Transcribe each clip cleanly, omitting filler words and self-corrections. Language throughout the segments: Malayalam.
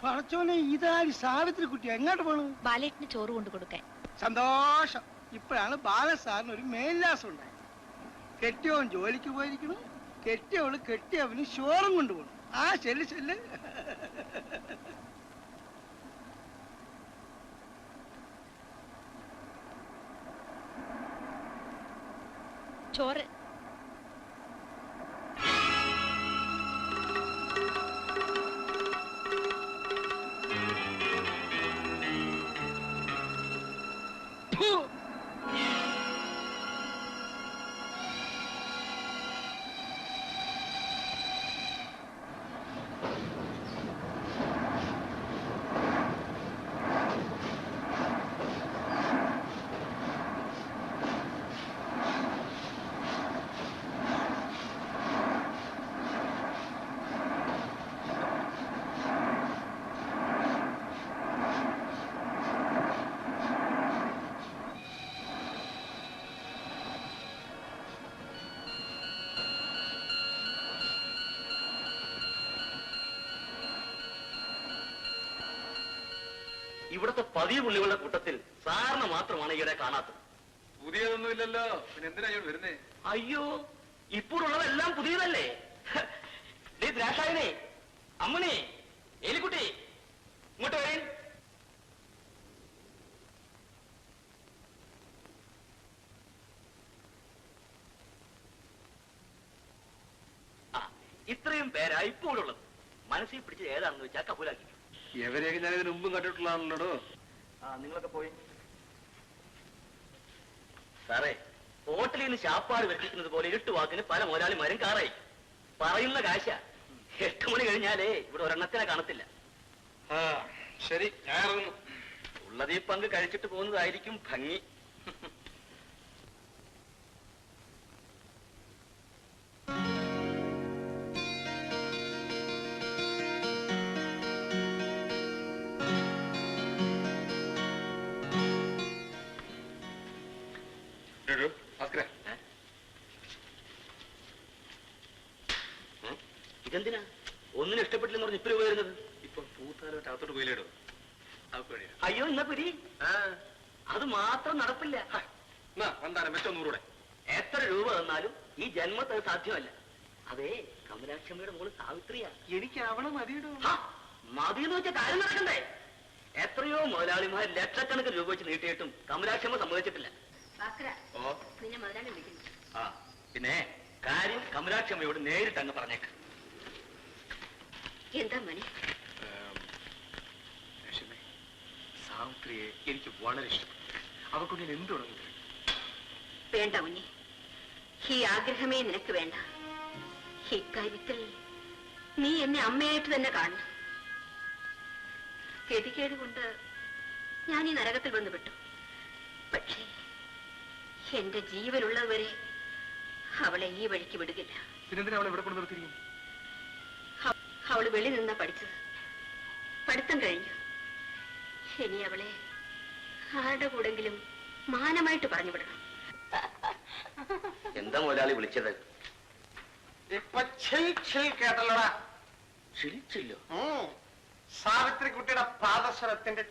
പടച്ചോനെ, ഇതാരി സാവിത്രി കുട്ടി എങ്ങോട്ട് പോണു? ബാലേട്ടിന് ചോറ് കൊണ്ടു കൊടുക്കാൻ. സന്തോഷം. ഇപ്പോഴാണ് ബാലസാറിന് ഒരു മേൽലാസം ഉണ്ടായത്. കെട്ടിയവൻ ജോലിക്ക് പോയിരിക്കണം, കെട്ടിയവള് കെട്ടിയവന് ചോറും കൊണ്ടുപോകണം. ആ ചെല്ല് ചെല്ല്. ചോറ്. ഇവിടുത്തെ പതിവ് പുള്ളികളുടെ കൂട്ടത്തിൽ സാറിന് മാത്രമാണ് ഈയിടെ കാണാത്തത്. പുതിയതൊന്നുമില്ലല്ലോ, പിന്നെ എന്തിനാ ഇങ്ങോട്ട് വരുന്നേ? അയ്യോ, ഇപ്പോഴുള്ളതെല്ലാം പുതിയതല്ലേ? നീ ദ്രാക്ഷായനെ, അമ്മണി, എലിക്കുട്ടി, ഇങ്ങോട്ട് വരേൻ. ഇത്രയും പേരാ ഇപ്പോഴുള്ളത്. മനസ്സിൽ പിടിച്ച് ഏതാണെന്ന് വെച്ചാൽ കബൂലാക്കി. എവരെയൊക്കെ ഞാൻ ഇതിന് മുമ്പും കണ്ടിട്ടുള്ളതാണല്ലോ. നിങ്ങളൊക്കെ പോയി. സാറേ, ഹോട്ടലിൽ നിന്ന് ശാപ്പാട് വരുത്തിക്കുന്നത് പോലെ ഇരുട്ട് വാക്കിന് പല മുതലാളിമാരും കാറായി. പറയുന്ന കാശ 8 മണി കഴിഞ്ഞാലേ ഇവിടെ ഒരെണ്ണത്തിനെ കാണത്തില്ല. ശരി, ഞാൻ ഇറങ്ങുന്നു. ഉള്ളത് ഈ പങ്ക് കഴിച്ചിട്ട് പോകുന്നതായിരിക്കും ഭംഗി. ഇതെന്തിനാ ഒന്നിനും ഇഷ്ടപ്പെട്ടില്ലെന്ന് പറഞ്ഞ് ഇപ്പൊ വരുന്നത്? ഇപ്പൊ പൂത്താലോട്ട് അകത്തോട്ട് പോയില്ലേടോ. അയ്യോ, എന്നാ പിരി. അത് മാത്രം നടപ്പില്ല. വന്താനം വെച്ചോ 100 രൂപ. എത്ര രൂപ തന്നാലും ഈ ജന്മത്ത് സാധ്യമല്ല. അതേ, കമലാക്ഷമ്മയുടെ മോള് സാവിത്രിയാ. എനിക്ക് അവളെ മതിയിടോ. മതിയെന്ന് വെച്ച കാര്യം നടക്കണ്ടേ? എത്രയോ മുതലാളിമാർ ലക്ഷക്കണക്കിന് രൂപ വെച്ച് നീട്ടിയിട്ടും കമലാക്ഷമ്മ സമ്മതിച്ചിട്ടില്ല. പിന്നെ കാര്യം കമലാക്ഷമ്മയോട് നേരിട്ട് അങ്ങ് പറഞ്ഞേക്ക്. എന്താ മണി? സാവിത്രിയെ എനിക്ക് വളരെ ഇഷ്ടം. അവർക്ക് ഞാൻ എന്ത് തുടങ്ങി? വേണ്ട ഉണ്ണി, ഈ ആഗ്രഹമേ നിനക്ക് വേണ്ട. ഇക്കാര്യത്തിൽ നീ എന്നെ അമ്മയായിട്ട് തന്നെ കാണണം. ഗതികേട് കൊണ്ട് ഞാൻ ഈ നരകത്തിൽ വന്നു വിട്ടു. പക്ഷേ എന്റെ ജീവനുള്ളതുവരെ അവളെ ഈ വഴിക്ക് വിടുകില്ല. പിന്നെന്തിനാ അവളെ ഇവിടെ കൊണ്ട് നിർത്തിയിരിക്കും? അവള് വെളി നിന്നാ പഠിച്ചത്. പഠിത്തം കഴിഞ്ഞു. ഇനി അവളെ ആരുടെ കൂടെങ്കിലും മാനമായിട്ട് പറഞ്ഞു വിടണം. എന്താ മുതലാളി വിളിച്ചത്? ഇപ്പൊ കേട്ടല്ലോടാ? ക്ഷണിച്ചില്ലോ? സാവിത്രി കുട്ടിയുടെ പാദസരത്തിന്റെ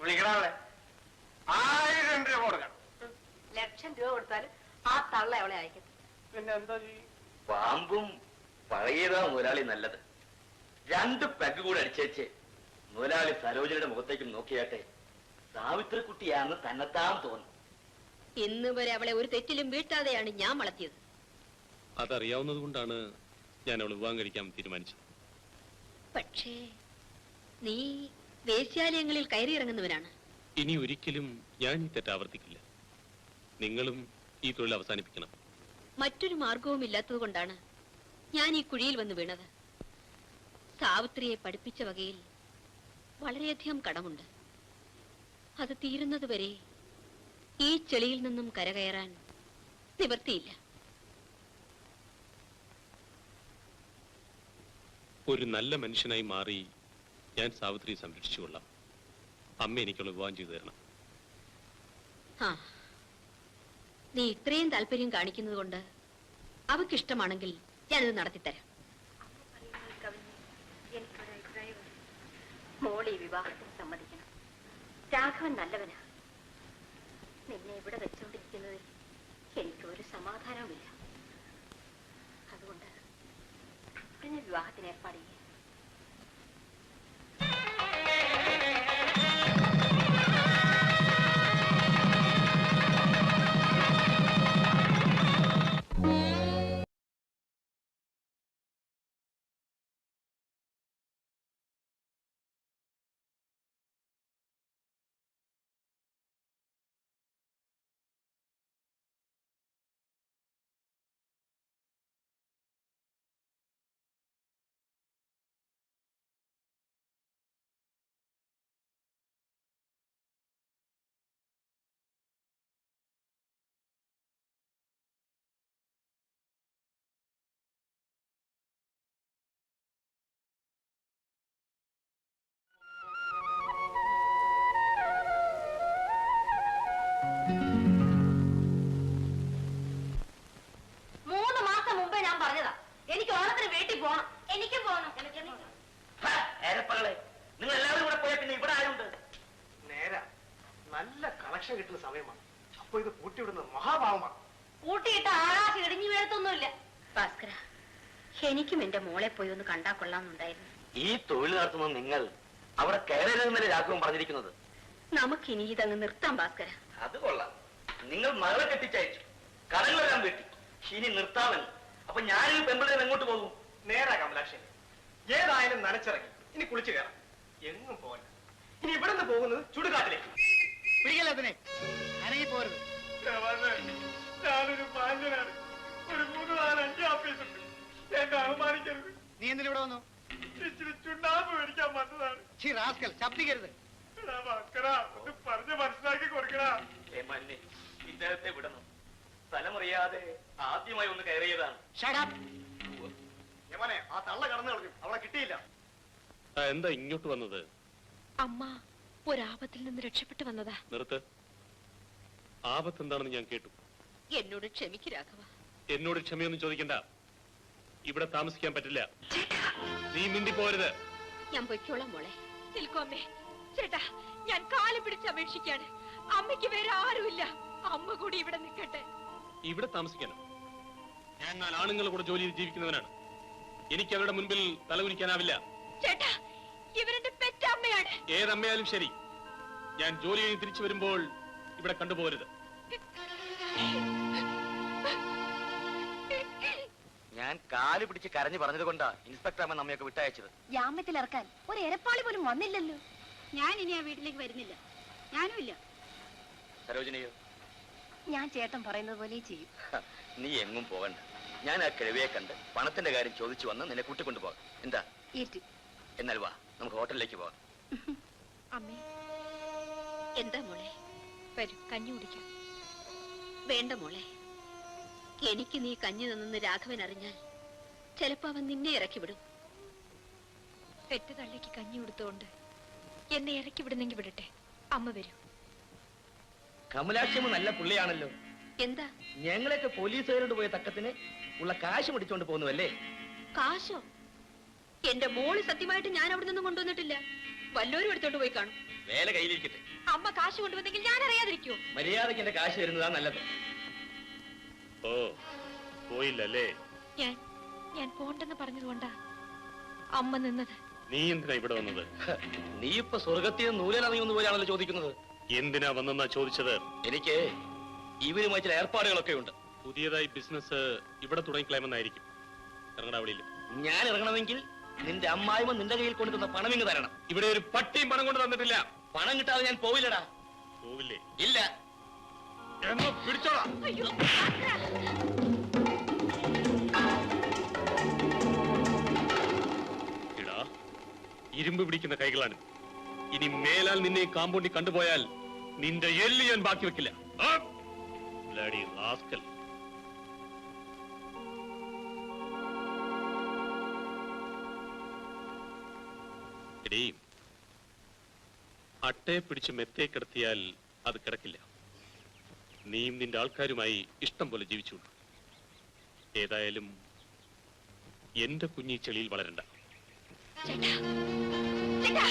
വിളിക്കണേ. 1000 രൂപ കൊടുക്കണം. ലക്ഷം രൂപ കൊടുത്താലും ആ തള്ള അവളെ അയക്കും. പിന്നെ എന്താ ചെയ്യും? പാമ്പും പഴയതാ മുതലാളി നല്ലത്. 2 പെഗ് കൂടെ അടിച്ചേച്ച് മുതലാളി സരോജനയുടെ മുഖത്തേക്കും നോക്കിയാട്ടെ. സാവിത്രി കുട്ടിയാന്ന് തന്നെത്താൻ തോന്നും. ഇന്ന് വരെ അവളെ ഒരു തെറ്റിലും വീഴ്ത്താതെയാണ് ഞാൻ വളർത്തിയത്. അതറിയാവുന്നത് കൊണ്ടാണ് ഞാൻ അവളെ വിവാഹം കഴിക്കാൻ തീരുമാനിച്ചത്. പക്ഷേ നീ വേശ്യാലയങ്ങളിൽ കയറിയിറങ്ങുന്നവനാണ്. ഇനി ഒരിക്കലും ഞാൻ ഈ തെറ്റ് ആവർത്തിക്കില്ല. നിങ്ങളും ഈ തൊഴിൽ അവസാനിപ്പിക്കണം. മറ്റൊരു മാർഗവും ഇല്ലാത്തത് കൊണ്ടാണ് ഞാൻ ഈ കുഴിയിൽ വന്ന് വീണത്. സാവിത്രിയെ പഠിപ്പിച്ച വകയിൽ വളരെയധികം കടമുണ്ട്. അത് തീരുന്നതുവരെ ഈ ചെളിയിൽ നിന്നും കരകയറാൻ നിവർത്തിയില്ല. ഒരു നല്ല മനുഷ്യനായി മാറി ഞാൻ സാവിത്രിയെ സംരക്ഷിച്ചുകൊള്ളാം. അമ്മ എനിക്കുള്ള വിവാഹം ചെയ്തു തരണം. നീ ഇത്രയും താല്പര്യം കാണിക്കുന്നത് കൊണ്ട് അവക്കിഷ്ടമാണെങ്കിൽ ഞാനിത് നടത്തിത്തരാം. അവളെ ഈ വിവാഹത്തിന് സമ്മതിക്കണം. രാഘവൻ നല്ലവനാ. നിന്നെ ഇവിടെ വെച്ചുകൊണ്ടിരിക്കുന്നതിൽ എനിക്ക് ഒരു സമാധാനവുമില്ല. അതുകൊണ്ട് ഉടനെ വിവാഹത്തിന് ഏർപ്പാട് ചെയ്യാം. എനിക്ക് ഓണത്തിന് വീട്ടിൽ പോകണം. എനിക്കും പോകണം. നിങ്ങൾ എല്ലാവരും കൂടെ പോയാൽ പിന്നെ ഇവിടെ ആരുണ്ട്? നേരാ, നല്ല കളക്ഷൻ കിട്ടുന്ന സമയമാണ്. അപ്പൊ ഇത് കൂട്ടിവിടുന്നത് മഹാഭാവമാണ്. കൂട്ടിയിട്ട് ആകാശം ഇടിഞ്ഞു വീഴത്തൊന്നുമില്ല. ഭാസ്കര, എനിക്കും എന്റെ മോളെ പോയി ഒന്ന് കണ്ടാ കൊള്ളാമെന്നുണ്ടായിരുന്നു. ഈ തൊഴിൽ നടത്തുന്നത് നിങ്ങൾ അവിടെ കയറരുതെന്നല്ലേ രാഘവൻ പറഞ്ഞിരിക്കുന്നത്? നമുക്കിനി ഇതങ്ങ് നിർത്താം ഭാസ്കര. അത് കൊള്ളാം. നിങ്ങൾ മകളെ കെട്ടിച്ചയച്ചു, കടങ്ങളെല്ലാം വെട്ടി, ഇനി നിർത്താമെന്ന്. അപ്പൊ ഞാനീ പെമ്പിളിനെ എങ്ങോട്ട് പോകും? നേരാ കമലാക്ഷൻ, ഏതായാലും നനച്ചിറങ്ങി. ഇനി കുളിച്ചു കയറാം. എങ്ങും പോകണ്ട. ഇനി ഇവിടെ നിന്ന് പോകുന്നത് ചുടുകാട്ടിലേക്ക്. പിടിക്കല്ലേ അതിനെ, അനങ്ങി പോരുത്. ഞാനൊരു ബാല്യനാണ്. ഒരു 3-4-5 ഓഫീസുണ്ട്. എന്നെ അവമാനിക്കരുത്. നീ എന്തിനു ഇവിടെ വന്നു? ഇച്ചിരി ചുണ്ണാമ്പ് മേടിക്കാൻ വന്നതാണ്. റാസ്കൽ, ശബ്ദിക്കരുത്. ഒന്ന് പറഞ്ഞ് മനസ്സിലാക്കി കൊടുക്കടാ. ഇദ്ദേഹത്തെ വിടണം. സ്ഥലമറിയാതെ ആദ്യമായി ഒന്ന് കയറിയതാണ്. യമനെ, ആ തള്ള കടന്നു കളഞ്ഞു. അവളെ കിട്ടിയില്ല. എന്താ ഇങ്ങോട്ട് വന്നത്? അമ്മ ഒരാപത്തിൽ നിന്ന് രക്ഷപ്പെട്ടു വന്നതാ. നിർത്ത്. ആപത്ത് എന്താണെന്ന് ഞാൻ കേട്ടു. എന്നോട് ക്ഷമിക്ക് രാഘവ. എന്നോട് ക്ഷമയൊന്നും ചോദിക്കണ്ട. ഇവിടെ താമസിക്കാൻ പറ്റില്ല. നീ മിണ്ടി പോരുത്. ഞാൻ പൊയ്ക്കോളാം മോളെ. നിൽക്കോ അമ്മേ. ചേട്ടാ, ഞാൻ കാല് പിടിച്ച് അപേക്ഷിക്കാണ്. അമ്മയ്ക്ക് വേറെ ആരുമില്ല. അമ്മ കൂടി ഇവിടെ നിൽക്കട്ടെ. ഇവിടെ താമസിക്കാനോ? ഞാൻ 4 ആണുങ്ങളുടെ കൂടെ ജോലി ചെയ്ത് ജീവിക്കുന്നവനാണ്. എനിക്ക് അവരുടെ മുൻപിൽ തലകുനിക്കാനാവില്ല. ചേട്ടാ, ഇവരുടെ പെറ്റമ്മയാണ്. ഏതമ്മയാലും ശരി, ഞാൻ ജോലി കഴിഞ്ഞ് തിരിച്ചു വരുമ്പോൾ ഇവിടെ കണ്ടുപോകരുത്. ഞാൻ കാല് പിടിച്ച് കരഞ്ഞു പറഞ്ഞത് കൊണ്ടാ ഇൻസ്പെക്ടർ അമ്മ നമ്മയൊക്കെ വിട്ടയച്ചത്. ജാമ്യത്തിൽ ഇറക്കാൻ ഒരു എരപ്പാളി പോലും വന്നില്ലല്ലോ. ഞാൻ ഇനി ആ വീട്ടിലേക്ക് വരുന്നില്ല. ഞാനും ഇല്ല. സരോജിനിയോ? ഞാൻ ചേട്ടൻ പറയുന്നത് പോലെ ചെയ്യും. നീ എങ്ങും പോകണ്ട. ഞാൻ ആ കിഴവിയെ കണ്ട് പണത്തിന്റെ കാര്യം ചോദിച്ചു വന്ന് നിന്നെ കൂട്ടിക്കൊണ്ടുപോകാം. എന്താ? എന്നാൽ വാ, നമുക്ക് ഹോട്ടലിലേക്ക് പോകാം. അമ്മേ, എന്താ മോളെ? വരൂ, കഞ്ഞി കുടിക്കാം. വേണ്ട മോളെ, എനിക്ക് നീ കഞ്ഞി തന്നെന്ന് രാഘവൻ അറിഞ്ഞാൽ ചിലപ്പോ അവൻ നിന്നെ ഇറക്കി വിടും. പെറ്റ തള്ളിക്ക് കഞ്ഞി കൊടുത്തോണ്ട് എന്നെ ഇറക്കി വിടുന്നെങ്കിൽ വിടട്ടെ. അമ്മ വരൂ. കമലാക്ഷമ്മ നല്ല പുള്ളിയാണല്ലോ. എന്താ? ഞങ്ങളൊക്കെ പോലീസുകാരോട് പോയ തക്കത്തിന് ഉള്ള കാശ് പിടിച്ചോണ്ട് പോകുന്നുവല്ലേ? കാശോ? എന്റെ മോള് സത്യമായിട്ട് ഞാൻ അവിടെ നിന്നും കൊണ്ടുവന്നിട്ടില്ല. വല്ലോരും എടുത്തോണ്ട് പോയി കാണും. വേല കയ്യിലിരിക്കട്ടെ. അമ്മ കാശ് കൊണ്ടുവന്നെങ്കിൽ ഞാൻ അറിയാതിരിക്കോ? മര്യാദയ്ക്ക് എന്റെ കാശ് തരുന്നതാ നല്ലത്. ഓ, പോയില്ലല്ലേ? ഞാൻ പോണ്ടെന്ന് പറഞ്ഞതുകൊണ്ടാ അമ്മ നിന്നത്. നീ എന്തിനാ ഇവിടെ വന്നത്? നീ ഇപ്പൊ സ്വർഗത്തിൽ നൂലിറങ്ങിയൊന്നു പോലെയാണല്ലോ ചോദിക്കുന്നത്. എന്തിനാ വന്നെന്നാ ചോദിച്ചത്? എനിക്ക് ഇവരുമായി ചില ഏർപ്പാടുകളൊക്കെ ഉണ്ട്. പുതിയതായി ബിസിനസ് ഇവിടെ തുടങ്ങിക്കളയുമെന്നായിരിക്കും. ഇറങ്ങടാ വെളിയിൽ. ഞാൻ ഇറങ്ങണമെങ്കിൽ നിന്റെ അമ്മായിമ നിന്റെ കയ്യിൽ കൊണ്ടുതന്ന പണം ഇങ്ങ് തരണം. ഇവിടെ ഒരു പട്ടിയും പണം കൊണ്ട് തന്നിട്ടില്ല. പണം കിട്ടാതെ ഞാൻ പോവില്ലടാ. പോവില്ലേ? ഇല്ല. എന്നോ പിടിച്ചോളാം. ഇടാ, ഇരുമ്പ് പിടിക്കുന്ന കൈകളാണ്. ഇനി മേലാൽ നിന്നെ കാമ്പൗണ്ടിൽ കണ്ടുപോയാൽ നിന്റെ എല്ല് ഞാൻ ബാക്കി വെക്കില്ല. Bloody rascal. എടീ, അട്ടയെ പിടിച്ച് മെത്തേ കിടത്തിയാൽ അത് കിടക്കില്ല. നീയും നിന്റെ ആൾക്കാരുമായി ഇഷ്ടം പോലെ ജീവിച്ചുള്ളൂ. ഏതായാലും എന്റെ കുഞ്ഞി ചെളിയിൽ വളരണ്ട. ചേട്ടാ, ചേട്ടാ.